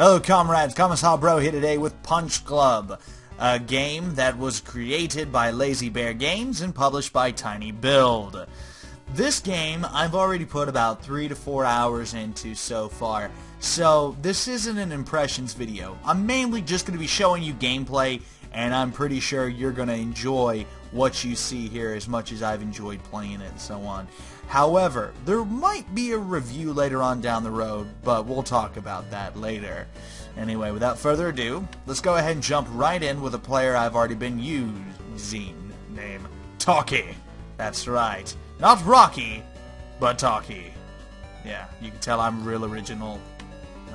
Hello comrades, Commissar Bro here today with Punch Club, a game that was created by Lazy Bear Games and published by TinyBuild. This game I've already put about 3 to 4 hours into so far, so this isn't an impressions video. I'm mainly just going to be showing you gameplay, and I'm pretty sure you're going to enjoy what you see here as much as I've enjoyed playing it and so on. However, there might be a review later on down the road, but we'll talk about that later. Anyway, without further ado, let's go ahead and jump right in with a player I've already been using, named Talkie. That's right. Not Rocky, but Talkie. Yeah, you can tell I'm real original.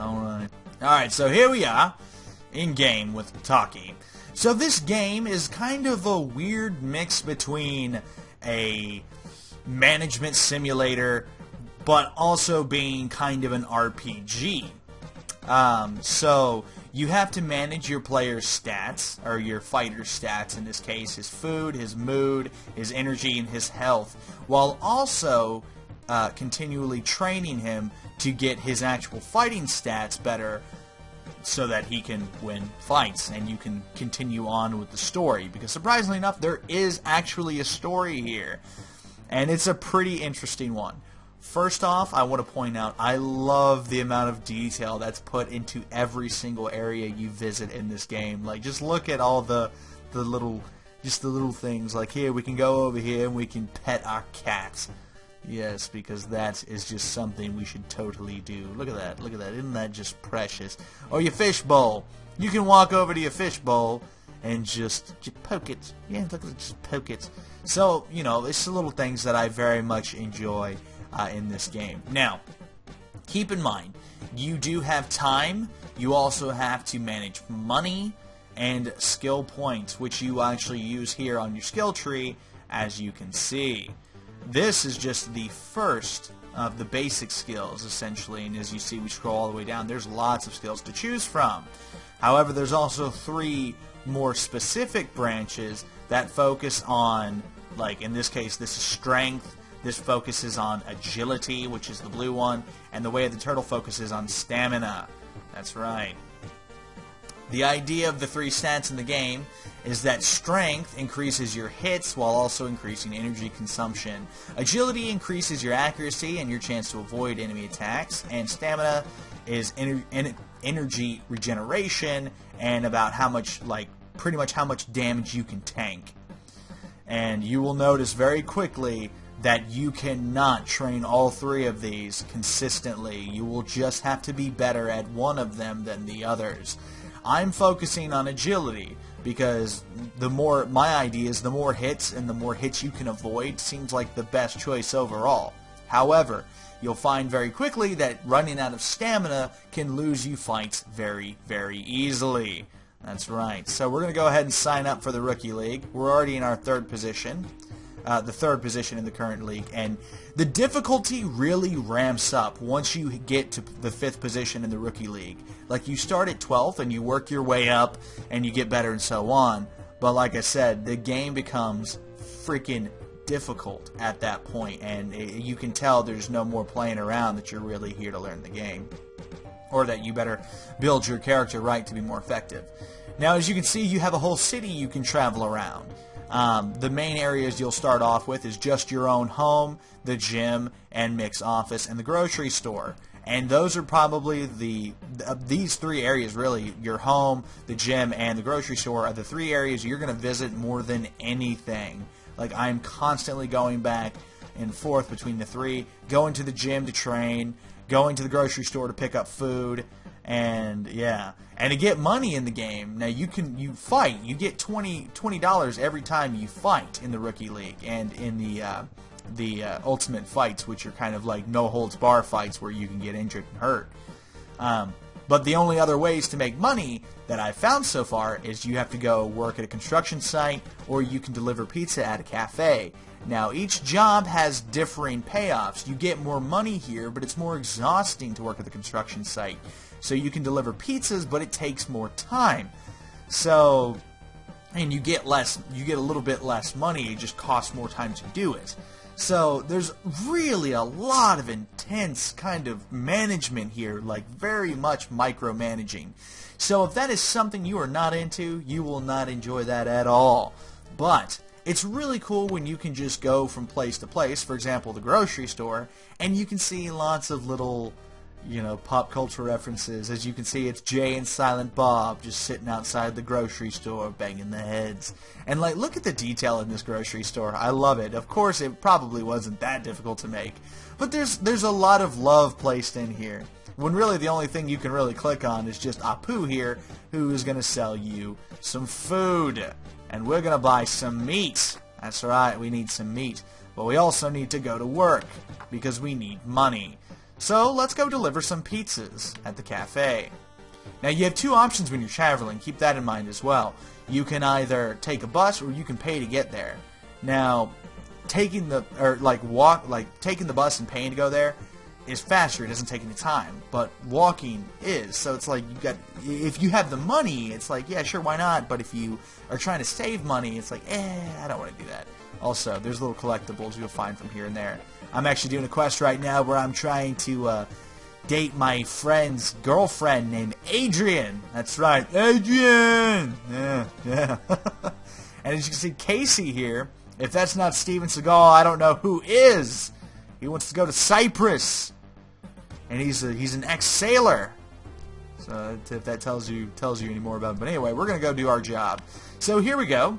Alright, so here we are, in-game with Talkie. So this game is kind of a weird mix between a management simulator, but also being kind of an RPG. So you have to manage your player's stats, or your fighter's stats in this case, his food, his mood, his energy, and his health, while also continually training him to get his actual fighting stats better so that he can win fights and you can continue on with the story. Because surprisingly enough, there is actually a story here. And it's a pretty interesting one. First off, I want to point out, I love the amount of detail that's put into every single area you visit in this game. Like, just look at all the little things. Like, here, we can go over here and we can pet our cats. Yes, because that is just something we should totally do. Look at that, look at that. Isn't that just precious? Or your fish bowl. You can walk over to your fish bowl and just poke it. Yeah, look at it, just poke it. So, you know, it's the little things that I very much enjoy in this game. Now, keep in mind, you do have time. You also have to manage money and skill points, which you actually use here on your skill tree, as you can see. This is just the first of the basic skills, essentially, and as you see, we scroll all the way down. There's lots of skills to choose from. However, there's also 3 more specific branches that focus on, like in this case, this is strength. This focuses on agility, which is the blue one, and the way of the turtle focuses on stamina. That's right. The idea of the 3 stats in the game is that strength increases your hits while also increasing energy consumption. Agility increases your accuracy and your chance to avoid enemy attacks, and stamina is energy regeneration and about how much, like, pretty much how much damage you can tank. And you will notice very quickly that you cannot train all 3 of these consistently. You will just have to be better at one of them than the others. I'm focusing on agility because my idea is the more hits and the more hits you can avoid seems like the best choice overall. However, you'll find very quickly that running out of stamina can lose you fights very, very easily. That's right. So we're going to go ahead and sign up for the Rookie League. We're already in our 3rd position. The 3rd position in the current league, and the difficulty really ramps up once you get to the 5th position in the Rookie League. Like, you start at 12th and you work your way up and you get better and so on, but like I said, the game becomes freaking difficult at that point, and you can tell there's no more playing around, that you're really here to learn the game, or that you better build your character right to be more effective. Now, as you can see, you have a whole city you can travel around. The main areas you'll start off with is just your own home, the gym, and mixed office, and the grocery store. And those are probably these 3 areas, really, your home, the gym, and the grocery store, are the 3 areas you're going to visit more than anything. Like, I'm constantly going back and forth between the 3, going to the gym to train, going to the grocery store to pick up food, and yeah, and to get money in the game. Now you fight. You get $20 every time you fight in the Rookie League and in the Ultimate Fights, which are kind of like no holds bar fights where you can get injured and hurt. But the only other ways to make money that I've found so far is you have to go work at a construction site, or you can deliver pizza at a cafe. Now, each job has differing payoffs. You get more money here, but it's more exhausting to work at the construction site. So you can deliver pizzas, but it takes more time. So, and you get a little bit less money, it just costs more time to do it. So there's really a lot of intense kind of management here, like very much micromanaging. So if that is something you are not into, you will not enjoy that at all. But it's really cool when you can just go from place to place, for example, the grocery store, and you can see lots of little, you know, pop culture references. As you can see, it's Jay and Silent Bob just sitting outside the grocery store banging the heads. And like, look at the detail in this grocery store. I love it. Of course, it probably wasn't that difficult to make, but there's a lot of love placed in here. When really the only thing you can really click on is just Apu here, who is going to sell you some food. And we're going to buy some meat. That's right, we need some meat. But we also need to go to work, because we need money. So let's go deliver some pizzas at the cafe. Now you have two options when you're traveling, keep that in mind as well. You can either take a bus or you can pay to get there. Now, taking the bus and paying to go there is faster, it doesn't take any time, but walking is. So it's like, if you have the money, it's like, yeah, sure, why not? But if you are trying to save money, it's like, I don't want to do that. Also, there's little collectibles you'll find from here and there. I'm actually doing a quest right now where I'm trying to date my friend's girlfriend named Adrian. That's right, Adrian! Yeah. And as you can see, Casey here, if that's not Steven Seagal, I don't know who is. He wants to go to Cyprus. And he's an ex-sailor. So if that tells you any more about it. But anyway, we're going to go do our job. So here we go.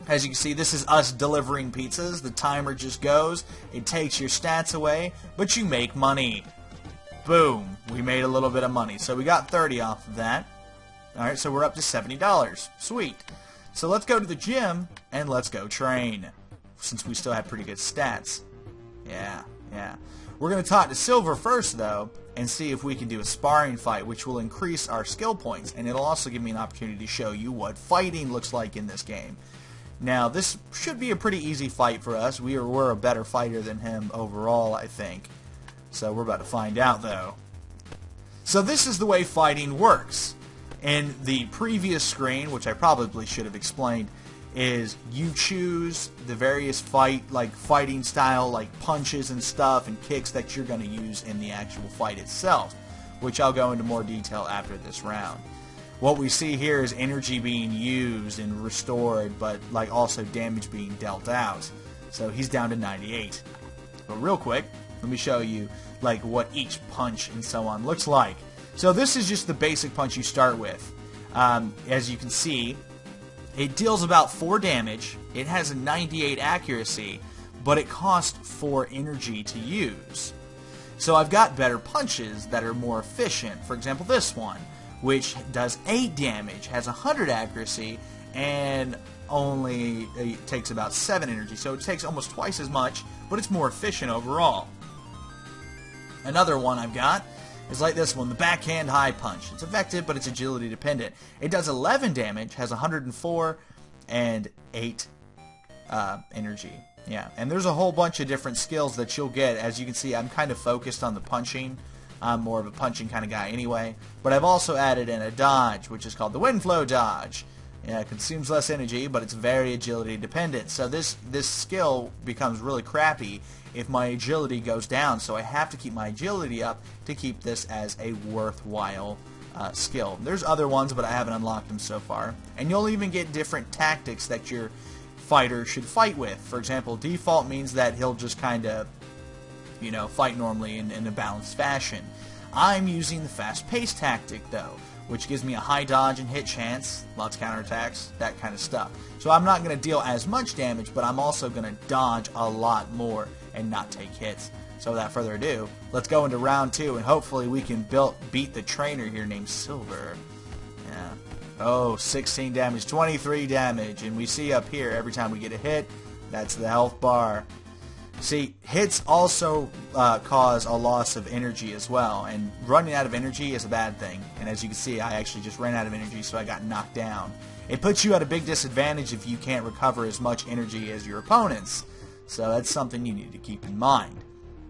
As you can see, this is us delivering pizzas. The timer just goes. It takes your stats away, but you make money. Boom. We made a little bit of money. So we got 30 off of that. Alright, so we're up to $70. Sweet. So let's go to the gym, and let's go train. Since we still have pretty good stats. Yeah. We're going to talk to Silver first, though, and see if we can do a sparring fight, which will increase our skill points, and it'll also give me an opportunity to show you what fighting looks like in this game. Now, this should be a pretty easy fight for us. We're a better fighter than him overall, I think. So we're about to find out, though. So this is the way fighting works. In the previous screen, which I probably should have explained, is you choose the various fighting style, like punches and stuff and kicks that you're going to use in the actual fight itself, which I'll go into more detail after this round. What we see here is energy being used and restored, but like also damage being dealt out. So he's down to 98. But real quick, let me show you like what each punch and so on looks like. So this is just the basic punch you start with. As you can see, it deals about 4 damage, it has a 98 accuracy, but it costs 4 energy to use. So I've got better punches that are more efficient. For example, this one, which does 8 damage, has 100 accuracy, and only takes about 7 energy. So it takes almost twice as much, but it's more efficient overall. Another one I've got is like this one, the Backhand High Punch. It's effective, but it's agility dependent. It does 11 damage, has 104, and 8 energy. Yeah, and there's a whole bunch of different skills that you'll get. As you can see, I'm kind of focused on the punching. I'm more of a punching kind of guy anyway. But I've also added in a dodge, which is called the Wind Flow Dodge. Yeah, it consumes less energy, but it's very agility dependent. So this skill becomes really crappy if my agility goes down. So I have to keep my agility up to keep this as a worthwhile skill. There's other ones, but I haven't unlocked them so far. And you'll even get different tactics that your fighter should fight with. For example, default means that he'll just kind of, you know, fight normally in a balanced fashion. I'm using the fast-paced tactic, though, which gives me a high dodge and hit chance, lots of counterattacks, that kind of stuff. So I'm not going to deal as much damage, but I'm also going to dodge a lot more and not take hits. So without further ado, let's go into round 2, and hopefully we can beat the trainer here named Silver. Yeah. Oh, 16 damage, 23 damage, and we see up here, every time we get a hit, that's the health bar. See, hits also cause a loss of energy as well, and running out of energy is a bad thing. And as you can see, I actually just ran out of energy, so I got knocked down. It puts you at a big disadvantage if you can't recover as much energy as your opponents. So that's something you need to keep in mind.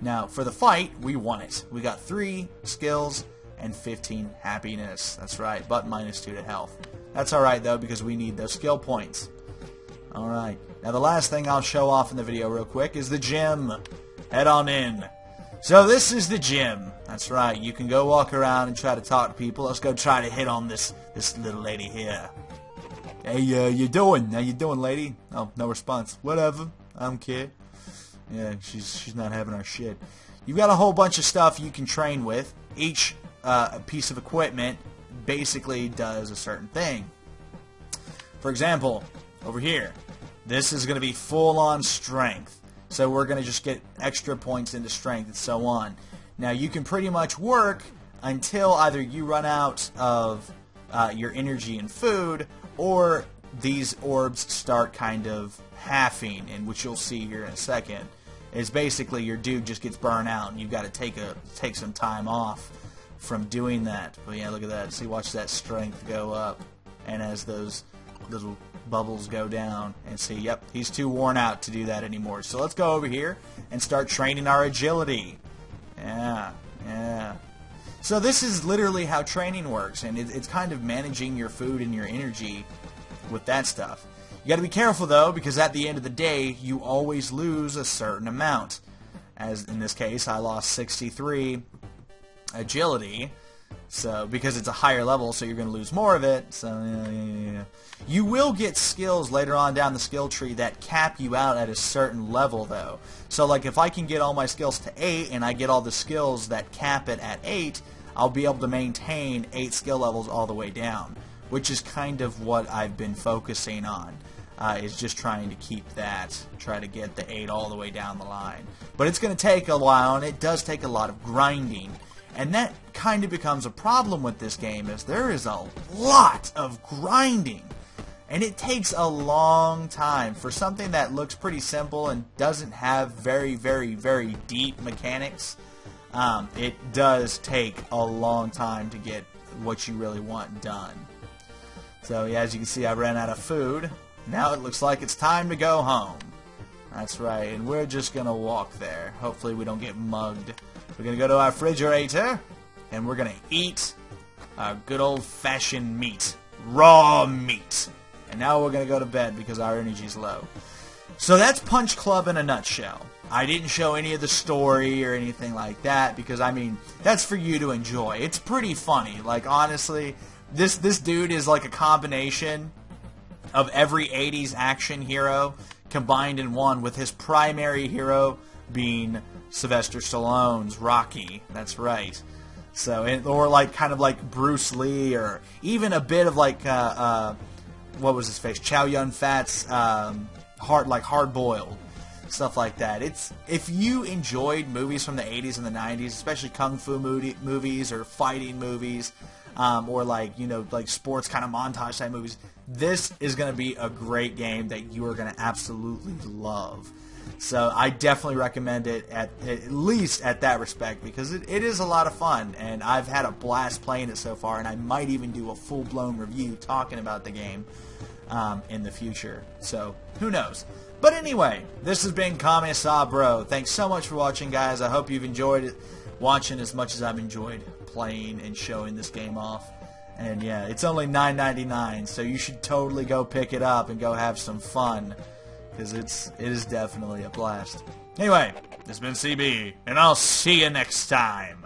Now, for the fight, we won it. We got 3 skills and 15 happiness. That's right, but -2 to health. That's alright, though, because we need those skill points. Alright. Now the last thing I'll show off in the video real quick is the gym. Head on in. So this is the gym. That's right. You can go walk around and try to talk to people. Let's go try to hit on this little lady here. Hey, you doing? How you doing, lady? Oh, no response. Whatever. I don't care. Yeah, she's not having our shit. You've got a whole bunch of stuff you can train with. Each piece of equipment basically does a certain thing. For example, over here, this is going to be full-on strength. So we're going to just get extra points into strength and so on. Now you can pretty much work until either you run out of your energy and food, or these orbs start kind of halving, and which you'll see here in a second. Is basically your dude just gets burned out, and you've got to take some time off from doing that. But yeah, look at that. See, watch that strength go up, and as those little bubbles go down, and see, yep, he's too worn out to do that anymore. So let's go over here and start training our agility. Yeah. So this is literally how training works, and it's kind of managing your food and your energy with that stuff. You got to be careful though, because at the end of the day, you always lose a certain amount. As in this case, I lost 63 agility. So, because it's a higher level, so you're going to lose more of it. So, yeah. You will get skills later on down the skill tree that cap you out at a certain level, though. So, like, if I can get all my skills to 8, and I get all the skills that cap it at 8, I'll be able to maintain 8 skill levels all the way down, which is kind of what I've been focusing on, is just trying to keep that, try to get the 8 all the way down the line. But it's going to take a while, and it does take a lot of grinding. And that kind of becomes a problem with this game, is there is a lot of grinding. And it takes a long time for something that looks pretty simple and doesn't have very, very, very deep mechanics. It does take a long time to get what you really want done. So yeah, as you can see, I ran out of food. Now it looks like it's time to go home. That's right, and we're just going to walk there. Hopefully we don't get mugged. We're going to go to our refrigerator, and we're going to eat our good old-fashioned meat. Raw meat. And now we're going to go to bed because our energy's low. So that's Punch Club in a nutshell. I didn't show any of the story or anything like that because, I mean, that's for you to enjoy. It's pretty funny. Like, honestly, this dude is like a combination of every 80s action hero combined in one, with his primary hero being Sylvester Stallone's Rocky. That's right. So, or like kind of like Bruce Lee, or even a bit of like what was his face? Chow Yun-Fat's Hard Boiled, stuff like that. It's, if you enjoyed movies from the 80s and the 90s, especially kung fu movies or fighting movies, or like, you know, like sports kind of montage type movies, this is going to be a great game that you are going to absolutely love. So I definitely recommend it at least at that respect, because it is a lot of fun, and I've had a blast playing it so far, and I might even do a full-blown review talking about the game in the future. So who knows? But anyway, this has been Kami-Sa Bro. Thanks so much for watching, guys. I hope you've enjoyed it, watching as much as I've enjoyed playing and showing this game off. And yeah, it's only $9.99, so you should totally go pick it up and go have some fun, because it is definitely a blast. Anyway, this has been CB, and I'll see you next time.